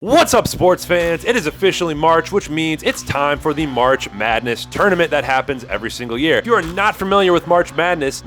What's up, sports fans? It is officially March, which means it's time for the March Madness tournament that happens every single year. If you are not familiar with March Madness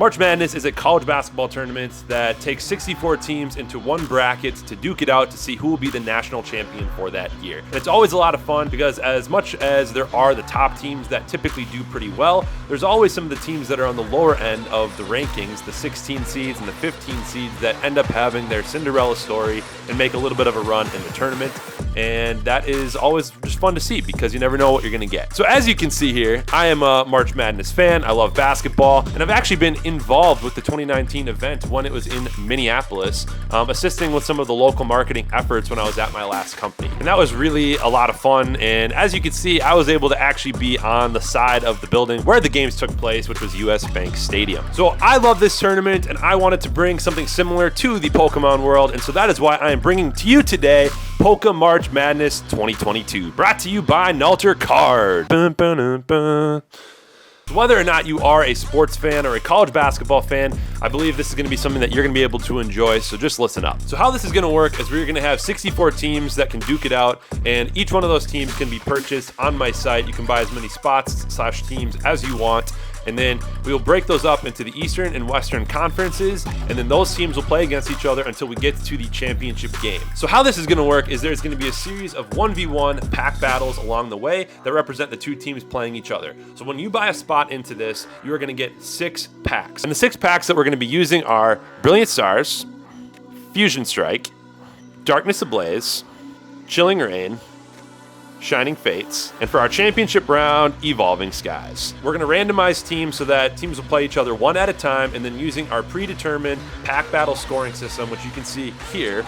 is a college basketball tournament that takes 64 teams into one bracket to duke it out to see who will be the national champion for that year. And it's always a lot of fun because as much as there are the top teams that typically do pretty well, there's always some of the teams that are on the lower end of the rankings, the 16 seeds and the 15 seeds that end up having their Cinderella story and make a little bit of a run in the tournament. And that is always just fun to see because you never know what you're going to get. So as you can see here, I am a March Madness fan. I love basketball, and I've actually been involved with the 2019 event when it was in Minneapolis, assisting with some of the local marketing efforts when I was at my last company. And that was really a lot of fun. And as you can see, I was able to actually be on the side of the building where the games took place, which was US Bank Stadium. So I love this tournament, and I wanted to bring something similar to the Pokemon world. And so that is why I am bringing to you today PokeMarch Madness 2022, brought to you by Nalter Card. Whether or not you are a sports fan or a college basketball fan, I believe this is going to be something that you're going to be able to enjoy, so just listen up. So how this is going to work is we're going to have 64 teams that can duke it out, and each one of those teams can be purchased on my site. You can buy as many spots/teams as you want, and then we will break those up into the Eastern and Western conferences, and then those teams will play against each other until we get to the championship game. So how this is going to work is there's going to be a series of 1v1 pack battles along the way that represent the two teams playing each other. So when you buy a spot into this, you are going to get 6 packs. And the 6 packs that we're going to be using are Brilliant Stars, Fusion Strike, Darkness Ablaze, Chilling Rain, Shining Fates, and for our championship round, Evolving Skies. We're going to randomize teams so that teams will play each other one at a time, and then using our predetermined pack battle scoring system, which you can see here,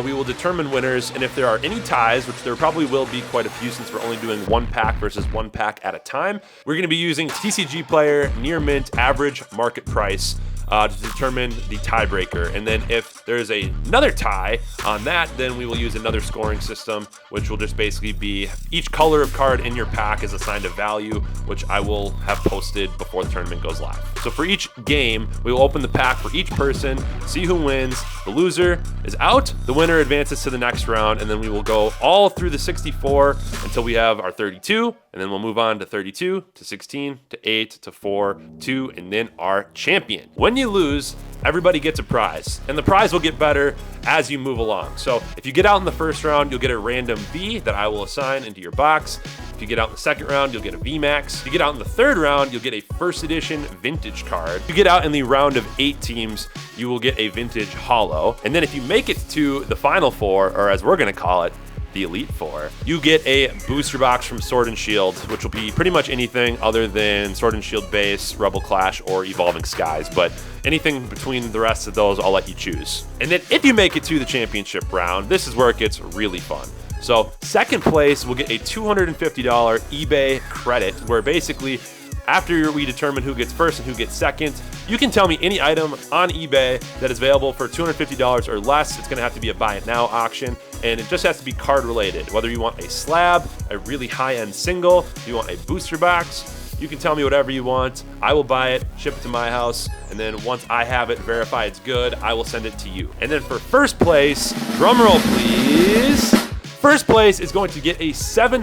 we will determine winners, and if there are any ties, which there probably will be quite a few since we're only doing one pack versus one pack at a time, we're going to be using TCG Player, Near Mint, Average Market Price, to determine the tiebreaker. And then if there's another tie on that, then we will use another scoring system, which will just basically be each color of card in your pack is assigned a value, which I will have posted before the tournament goes live. So for each game, we will open the pack for each person, see who wins. The loser is out, the winner advances to the next round, and then we will go all through the 64 until we have our 32, and then we'll move on to 32, to 16, to 8, to 4, 2, and then our champion. When you lose, everybody gets a prize, and the prize will get better as you move along. So if you get out in the first round, you'll get a random V that I will assign into your box. If you get out in the second round, you'll get a VMAX. If you get out in the third round, you'll get a first edition vintage card. If you get out in the round of 8 teams, you will get a vintage holo. And then if you make it to the final 4, or as we're gonna call it, the Elite 4, you get a booster box from Sword and Shield, which will be pretty much anything other than Sword and Shield base, Rebel Clash, or Evolving Skies, but anything between the rest of those, I'll let you choose. And then if you make it to the championship round, this is where it gets really fun. So second place will get a $250 eBay credit, where basically after we determine who gets first and who gets second, you can tell me any item on eBay that is available for $250 or less. It's going to have to be a buy it now auction, and it just has to be card related. Whether you want a slab, a really high-end single, you want a booster box, you can tell me whatever you want. I will buy it, ship it to my house, and then once I have it, verify it's good, I will send it to you. And then for first place, drum roll please. First place is going to get a $700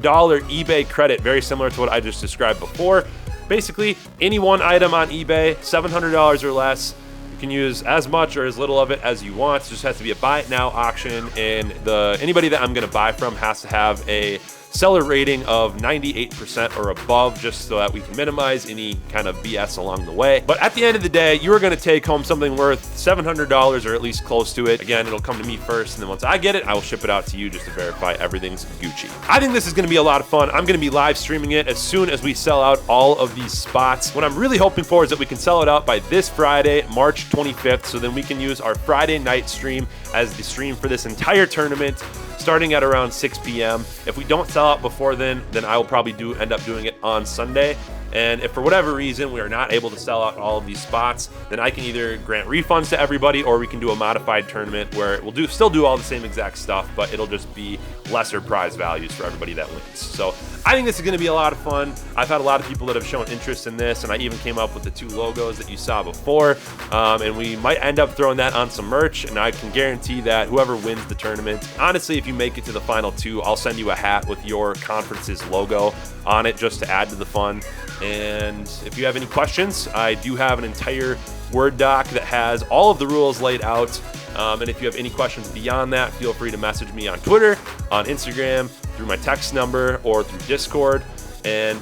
eBay credit, very similar to what I just described before. Basically, any one item on eBay, $700 or less, you can use as much or as little of it as you want. It just has to be a buy it now auction, and anybody that I'm going to buy from has to have a seller rating of 98% or above, just so that we can minimize any kind of BS along the way. But at the end of the day, you are going to take home something worth $700 or at least close to it. Again, it'll come to me first, and then once I get it, I will ship it out to you just to verify everything's Gucci. I think this is going to be a lot of fun. I'm going to be live streaming it as soon as we sell out all of these spots. What I'm really hoping for is that we can sell it out by this Friday, March 25th, so then we can use our Friday night stream as the stream for this entire tournament, starting at around 6 p.m. If we don't sell out before then I will probably end up doing it on Sunday. And if for whatever reason we are not able to sell out all of these spots, then I can either grant refunds to everybody, or we can do a modified tournament where it will still do all the same exact stuff, but it'll just be lesser prize values for everybody that wins. So I think this is going to be a lot of fun. I've had a lot of people that have shown interest in this, and I even came up with the 2 logos that you saw before, and we might end up throwing that on some merch, and I can guarantee that whoever wins the tournament, honestly, if you make it to the final 2, I'll send you a hat with your conference's logo on it just to add to the fun. And if you have any questions, I do have an entire Word doc that has all of the rules laid out. And if you have any questions beyond that, feel free to message me on Twitter, on Instagram, through my text number, or through Discord,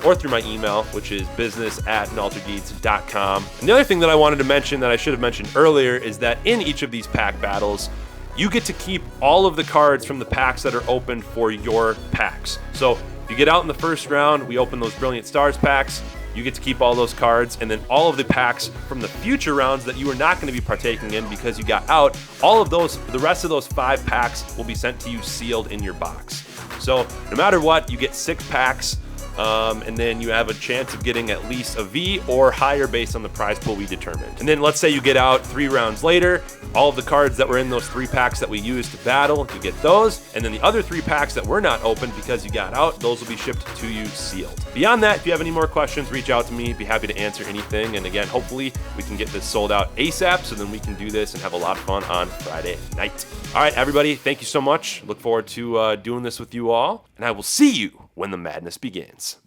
or through my email, which is business@naltergeeds.com. And the other thing that I wanted to mention that I should have mentioned earlier is that in each of these pack battles, you get to keep all of the cards from the packs that are open for your packs. So if you get out in the first round, we open those Brilliant Stars packs. You get to keep all those cards, and then all of the packs from the future rounds that you are not going to be partaking in because you got out, all of those, the rest of those 5 packs will be sent to you sealed in your box. So no matter what, you get 6 packs, and then you have a chance of getting at least a V or higher based on the prize pool we determined. And then let's say you get out 3 rounds later, all of the cards that were in those 3 packs that we used to battle, you get those, and then the other 3 packs that were not opened because you got out, those will be shipped to you sealed. Beyond that, if you have any more questions, reach out to me. Be happy to answer anything. And again, hopefully we can get this sold out ASAP so then we can do this and have a lot of fun on Friday night. All right, everybody, thank you so much. Look forward to doing this with you all, and I will see you when the madness begins.